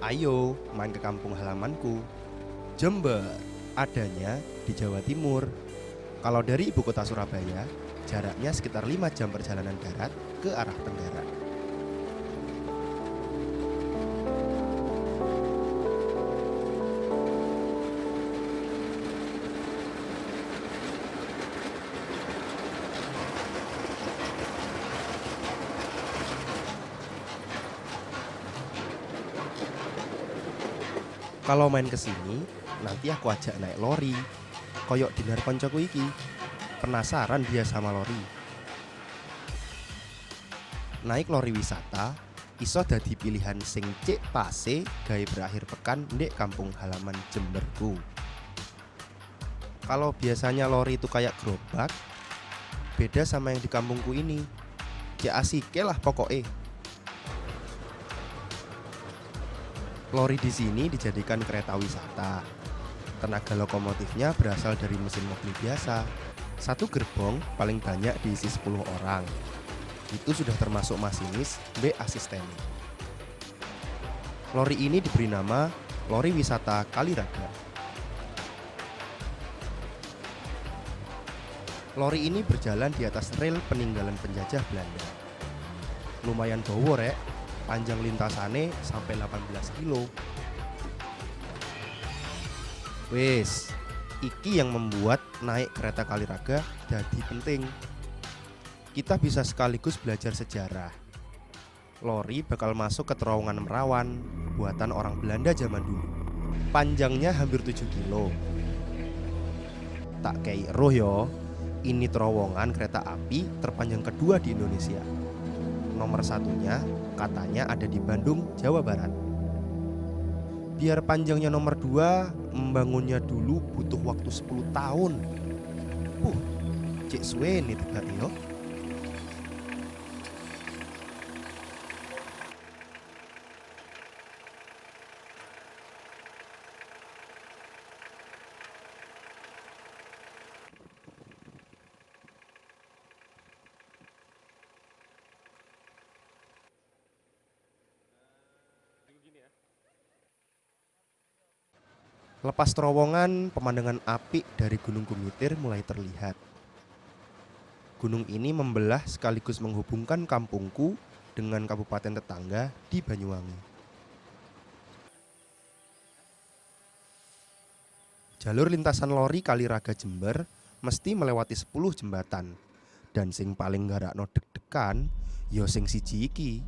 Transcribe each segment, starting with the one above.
Ayo main ke kampung halamanku, Jember. Adanya di Jawa Timur. Kalau dari ibu kota Surabaya, jaraknya sekitar 5 jam perjalanan darat ke arah tenggara. Kalau main ke sini, nanti aku ajak naik lori. Koyok dinar koncoku iki. Penasaran dia sama lori. Naik lori wisata iso dadi pilihan sing cek pase gawe berakhir pekan ndek kampung halaman Jemberku. Kalau biasanya lori itu kayak gerobak, beda sama yang di kampungku ini. Cek asike lah pokoknya. Lori di sini dijadikan kereta wisata. Tenaga lokomotifnya berasal dari mesin mobil biasa. Satu gerbong paling banyak diisi 10 orang. Itu sudah termasuk masinis B asisten. Lori ini diberi nama Lori Wisata Kaliraga. Lori ini berjalan di atas rel peninggalan penjajah Belanda. Lumayan dawa rek, panjang lintasannya sampai 18 kilo. Wes, iki yang membuat naik kereta Kaliraga jadi penting. Kita bisa sekaligus belajar sejarah. Lori bakal masuk ke terowongan Merawan, buatan orang Belanda zaman dulu. Panjangnya hampir 7 kilo. Tak kei roh yo, ini terowongan kereta api terpanjang kedua di Indonesia. Nomor satunya katanya ada di Bandung, Jawa Barat. Biar panjangnya nomor 2, membangunnya dulu butuh waktu 10 tahun. Cek suwe nih tegak yo. Lepas terowongan, pemandangan apik dari Gunung Gumitir mulai terlihat. Gunung ini membelah sekaligus menghubungkan kampungku dengan kabupaten tetangga di Banyuwangi. Jalur lintasan lori Kaliraga Jember mesti melewati 10 jembatan. Dan sing paling garakno deg-degan ya sing siji iki.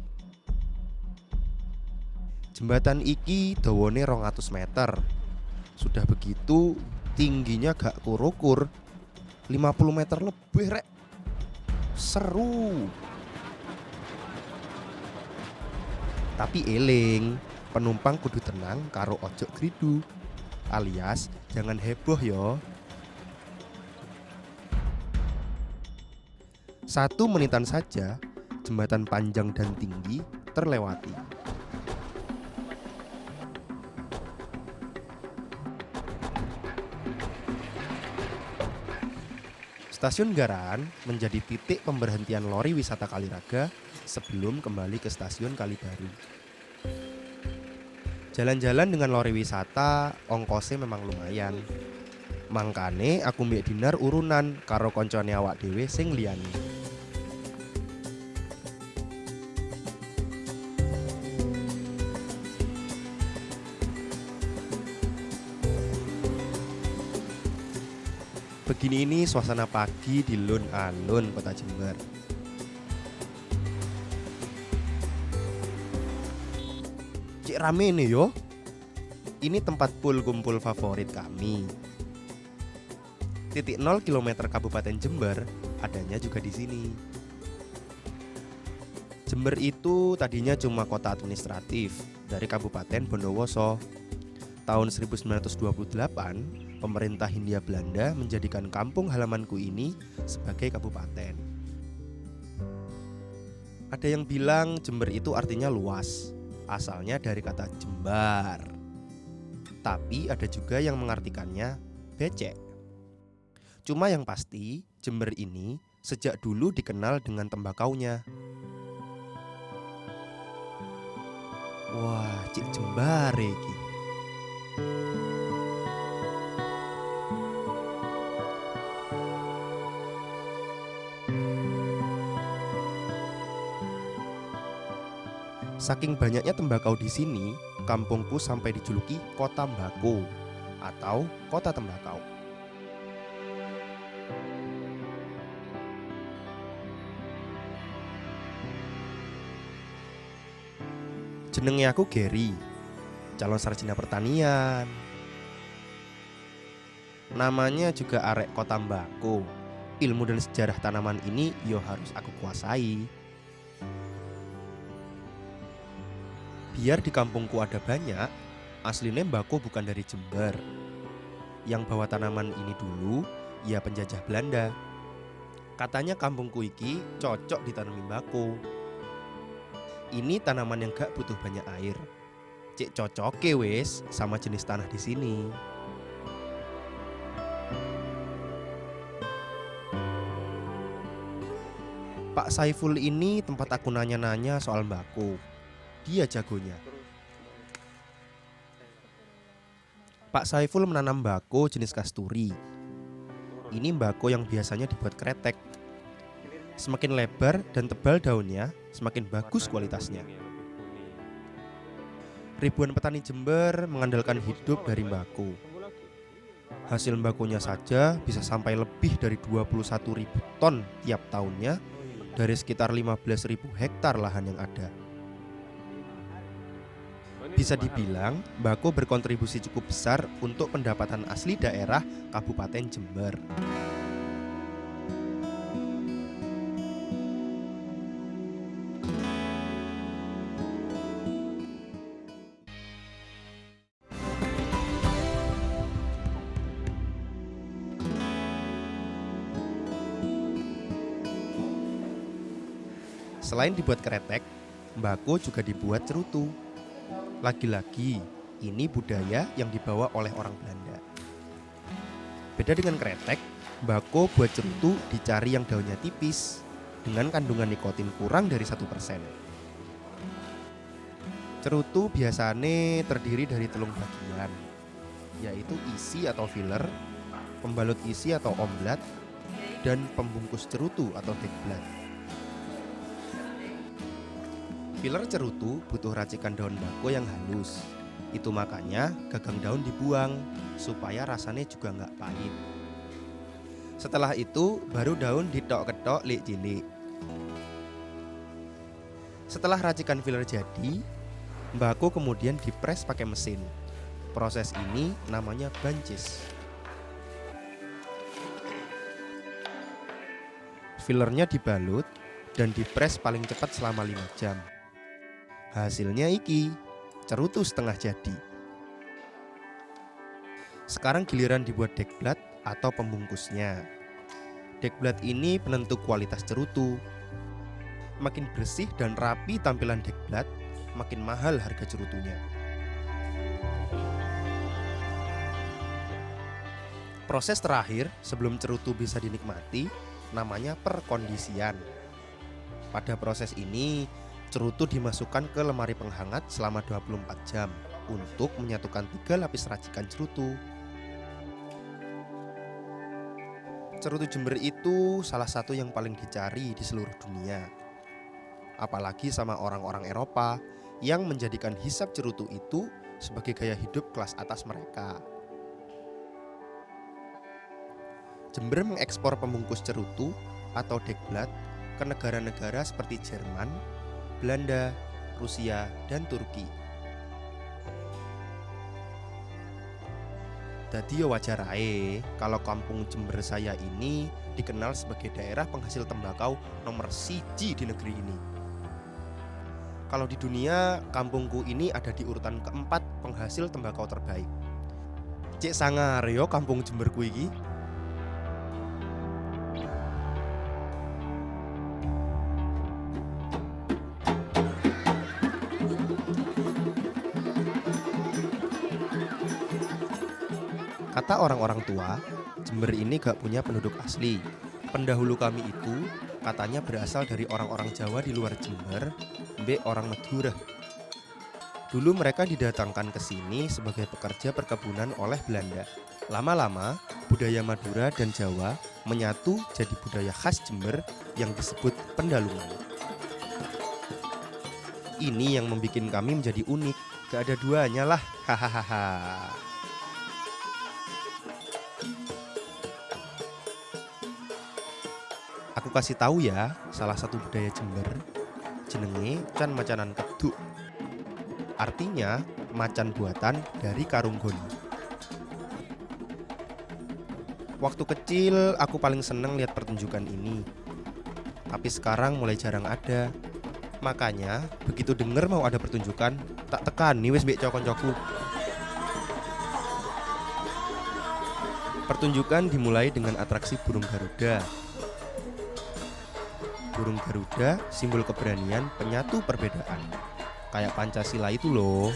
Jembatan iki dawane 200 meter. Sudah begitu tingginya gak kurukur 50 meter lebih rek. Seru. Tapi eling, penumpang kudu tenang karo ojo gridu. Alias jangan heboh yo. 1 menitan saja jembatan panjang dan tinggi terlewati. Stasiun Garan menjadi titik pemberhentian lori wisata Kaliraga sebelum kembali ke stasiun Kalibaru. Jalan-jalan dengan lori wisata ongkosnya memang lumayan. Mangkane aku mbek Dinar urunan karo koncone awak dhewe sing liyane. Begini ini suasana pagi di Lun-Alun, Kota Jember. Cik rame nih yo. Ini tempat pool kumpul favorit kami. Titik 0 km Kabupaten Jember adanya juga di sini. Jember itu tadinya cuma kota administratif dari Kabupaten Bondowoso. Tahun 1928 pemerintah Hindia Belanda menjadikan kampung halamanku ini sebagai kabupaten. Ada yang bilang Jember itu artinya luas, asalnya dari kata jembar. Tapi ada juga yang mengartikannya becek. Cuma yang pasti Jember ini sejak dulu dikenal dengan tembakaunya. Wah, cik jembare iki. Saking banyaknya tembakau di sini, kampungku sampai dijuluki Kota Mbako atau Kota Tembakau. Jenenge aku Gary, calon sarjana pertanian. Namanya juga arek Kota Mbako. Ilmu dan sejarah tanaman ini yo harus aku kuasai. Biar di kampungku ada banyak, aslinya Mbako bukan dari Jember. Yang bawa tanaman ini dulu, ya penjajah Belanda. Katanya kampungku iki cocok ditanami Mbako. Ini tanaman yang gak butuh banyak air. Cek cocoke wes sama jenis tanah di sini. Pak Saiful ini tempat aku nanya-nanya soal Mbako. Dia jagonya. Pak Saiful menanam Mbako jenis kasturi. Ini Mbako yang biasanya dibuat kretek. Semakin lebar dan tebal daunnya, semakin bagus kualitasnya. Ribuan petani Jember mengandalkan hidup dari Mbako. Hasil Mbakonya saja bisa sampai lebih dari 21.000 ton tiap tahunnya dari sekitar 15.000 hektar lahan yang ada. Bisa dibilang, Mbako berkontribusi cukup besar untuk pendapatan asli daerah Kabupaten Jember. Selain dibuat kretek, Mbako juga dibuat cerutu. Lagi-lagi, ini budaya yang dibawa oleh orang Belanda. Beda dengan kretek, Mbako buat cerutu dicari yang daunnya tipis dengan kandungan nikotin kurang dari 1%. Cerutu biasanya terdiri dari telung bagian, yaitu isi atau filler, pembalut isi atau omblat, dan pembungkus cerutu atau dekblat. Filler cerutu butuh racikan daun Mbako yang halus. Itu makanya gagang daun dibuang supaya rasanya juga nggak pahit. Setelah itu baru daun ditok-ketok lik cilik. Setelah racikan filler jadi, Mbako kemudian dipres pakai mesin. Proses ini namanya bunches. Fillernya dibalut dan dipres paling cepat selama 5 jam. Hasilnya iki, cerutu setengah jadi. Sekarang giliran dibuat dekblat atau pembungkusnya. Dekblat ini penentu kualitas cerutu. Makin bersih dan rapi tampilan dekblat, makin mahal harga cerutunya. Proses terakhir sebelum cerutu bisa dinikmati namanya perkondisian. Pada proses ini, cerutu dimasukkan ke lemari penghangat selama 24 jam untuk menyatukan 3 lapis racikan cerutu. Cerutu Jember itu salah satu yang paling dicari di seluruh dunia. Apalagi sama orang-orang Eropa yang menjadikan hisap cerutu itu sebagai gaya hidup kelas atas mereka. Jember mengekspor pembungkus cerutu atau dekblat ke negara-negara seperti Jerman, Belanda, Rusia, dan Turki. Jadi wajar ae kalau kampung Jember saya ini dikenal sebagai daerah penghasil tembakau nomor 1 di negeri ini. Kalau di dunia, kampungku ini ada di urutan keempat penghasil tembakau terbaik. Cek sangar yo kampung Jemberku iki. Kata orang-orang tua, Jember ini gak punya penduduk asli. Pendahulu kami itu katanya berasal dari orang-orang Jawa di luar Jember, mbek orang Madura. Dulu mereka didatangkan ke sini sebagai pekerja perkebunan oleh Belanda. Lama-lama, budaya Madura dan Jawa menyatu jadi budaya khas Jember yang disebut Pendalungan. Ini yang membuat kami menjadi unik. Gak ada duanya lah, hahaha. Aku kasih tahu ya, salah satu budaya Jember jenenge can macanan keduk. Artinya macan buatan dari karung goni. Waktu kecil aku paling seneng lihat pertunjukan ini. Tapi sekarang mulai jarang ada. Makanya begitu denger mau ada pertunjukan, tak tekani wis mbek cokon-coku. Pertunjukan dimulai dengan atraksi burung Garuda. Burung Garuda simbol keberanian penyatu perbedaan. Kayak Pancasila itu loh.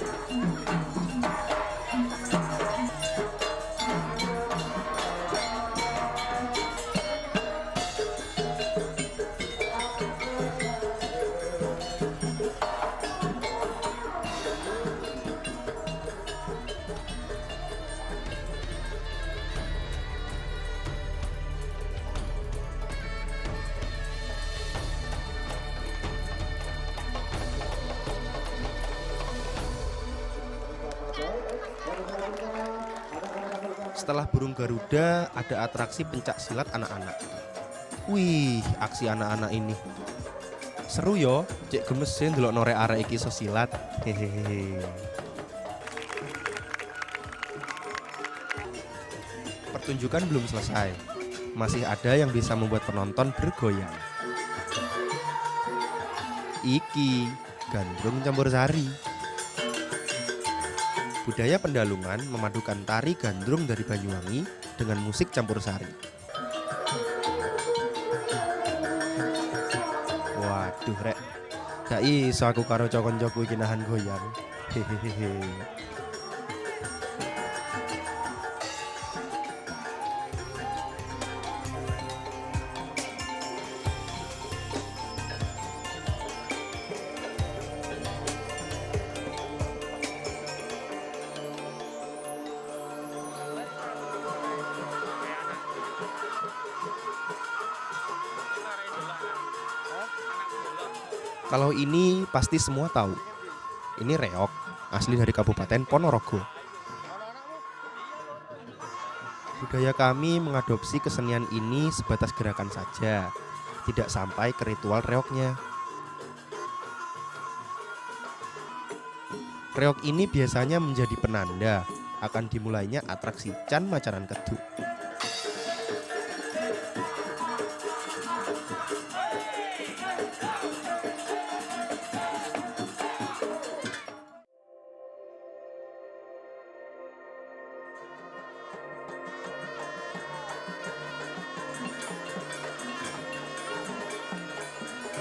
Setelah burung Garuda, ada atraksi pencak silat anak-anak. Wih, aksi anak-anak ini seru yo, cek gemesin delok norek arek iki iso silat. Hehehe. Pertunjukan belum selesai. Masih ada yang bisa membuat penonton bergoyang. Iki gandrung campur sari. Budaya Pendalungan memadukan tari gandrung dari Banyuwangi dengan musik campursari. Waduh rek, gak iso aku karo cokon-coku iki nahan goyang. Hehehe. Kalau ini pasti semua tahu. Ini reok, asli dari Kabupaten Ponorogo. Budaya kami mengadopsi kesenian ini sebatas gerakan saja, tidak sampai ke ritual reoknya. Reok ini biasanya menjadi penanda akan dimulainya atraksi can macanan keduk.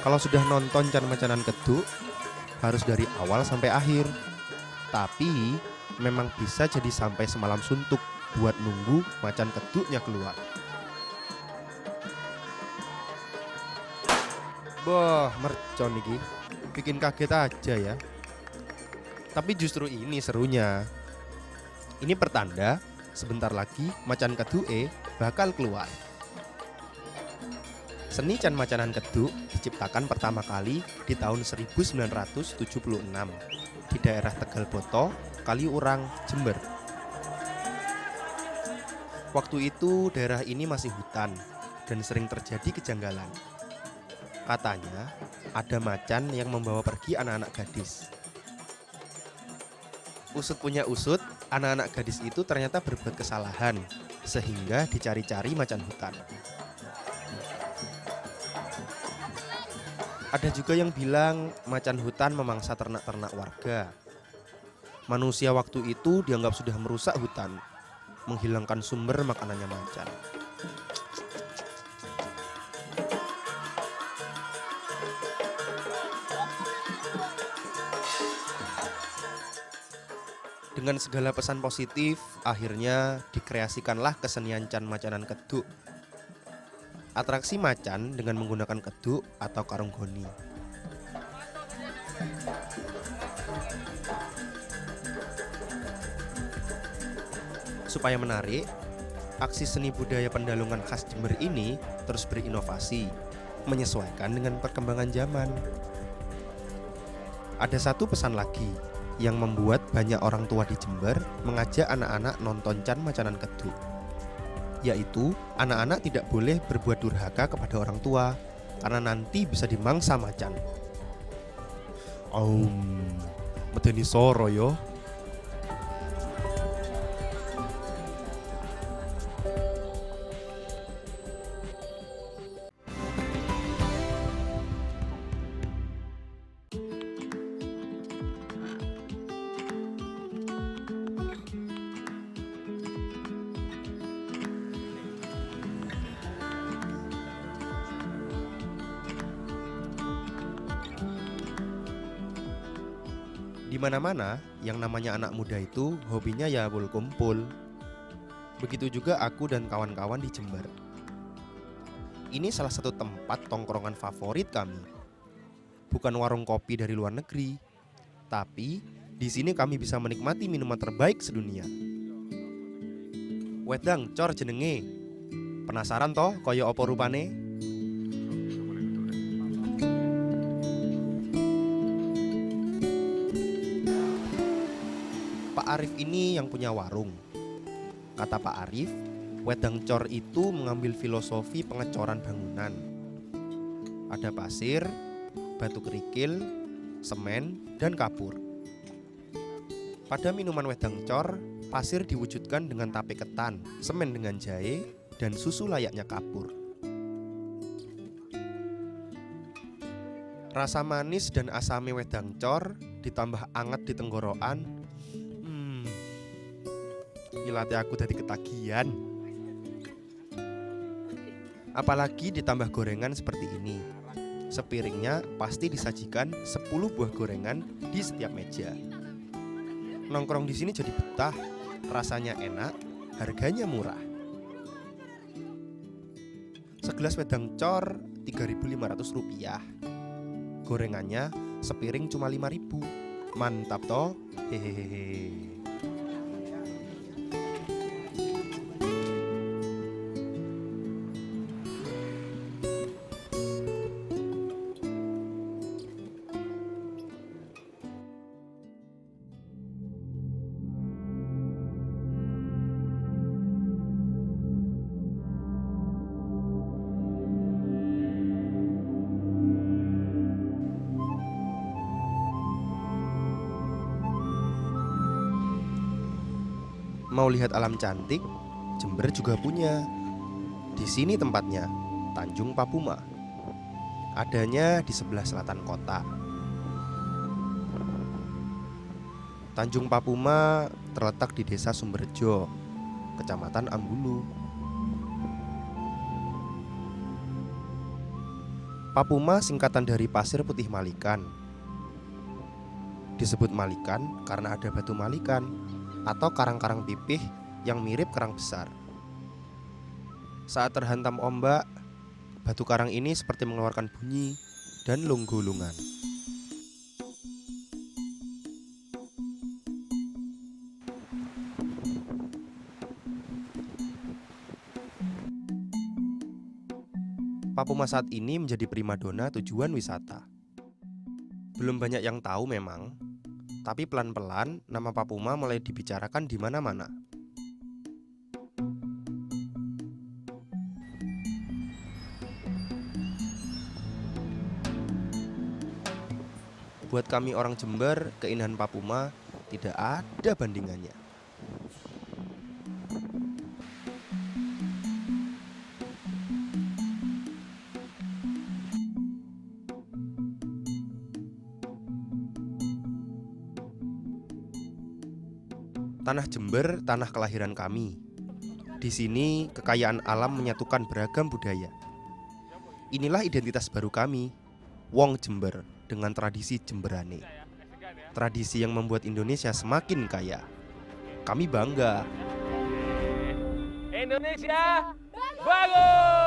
Kalau sudah nonton can macanan keduk, harus dari awal sampai akhir. Tapi memang bisa jadi sampai semalam suntuk buat nunggu macan keduknya keluar. Boh, mercon iki. Bikin kaget aja ya. Tapi justru ini serunya. Ini pertanda sebentar lagi macan keduke bakal keluar. Seni can macanan keduk diciptakan pertama kali di tahun 1976 di daerah Tegalboto, Kaliurang, Jember. Waktu itu daerah ini masih hutan dan sering terjadi kejanggalan. Katanya ada macan yang membawa pergi anak-anak gadis. Usut punya usut, anak-anak gadis itu ternyata berbuat kesalahan sehingga dicari-cari macan hutan. Ada juga yang bilang macan hutan memangsa ternak-ternak warga. Manusia waktu itu dianggap sudah merusak hutan, menghilangkan sumber makanannya macan. Dengan segala pesan positif, akhirnya dikreasikanlah kesenian can macanan keduk. Atraksi macan dengan menggunakan keduk atau karung goni. Supaya menarik, aksi seni budaya Pendalungan khas Jember ini terus berinovasi, menyesuaikan dengan perkembangan zaman. Ada satu pesan lagi yang membuat banyak orang tua di Jember mengajak anak-anak nonton Can Macanan Keduk, yaitu anak-anak tidak boleh berbuat durhaka kepada orang tua karena nanti bisa dimangsa macan. Medeni soro yo. Di mana-mana yang namanya anak muda itu hobinya ya kumpul. Begitu juga aku dan kawan-kawan di Jember. Ini salah satu tempat tongkrongan favorit kami. Bukan warung kopi dari luar negeri, tapi di sini kami bisa menikmati minuman terbaik sedunia. Wedang cor jenenge. Penasaran toh kaya apa rupane? Pak Arif ini yang punya warung. Kata Pak Arif, wedang cor itu mengambil filosofi pengecoran bangunan. Ada pasir, batu kerikil, semen, dan kapur. Pada minuman wedang cor, pasir diwujudkan dengan tape ketan, semen dengan jahe, dan susu layaknya kapur. Rasa manis dan asame wedang cor ditambah anget di tenggorokan. Ilate aku dadi ketagihan. Apalagi ditambah gorengan seperti ini. Sepiringnya pasti disajikan 10 buah gorengan di setiap meja. Nongkrong di sini jadi betah, rasanya enak, harganya murah. Segelas wedang cor Rp3.500. Gorengannya sepiring cuma 5.000. Mantap toh? Hehehe. Mau lihat alam cantik, Jember juga punya. Di sini tempatnya, Tanjung Papuma. Adanya di sebelah selatan kota. Tanjung Papuma terletak di Desa Sumberjo, Kecamatan Ambulu. Papuma singkatan dari Pasir Putih Malikan. Disebut Malikan karena ada batu malikan atau karang-karang pipih yang mirip kerang besar. Saat terhantam ombak, batu karang ini seperti mengeluarkan bunyi dan lunggulungan. Papuma saat ini menjadi primadona tujuan wisata. Belum banyak yang tahu memang, tapi pelan-pelan nama Papuma mulai dibicarakan di mana-mana. Buat kami orang Jember, keindahan Papuma tidak ada bandingannya. Tanah Jember, tanah kelahiran kami. Di sini kekayaan alam menyatukan beragam budaya. Inilah identitas baru kami, Wong Jember, dengan tradisi Jemberane. Tradisi yang membuat Indonesia semakin kaya. Kami bangga. Indonesia bagus.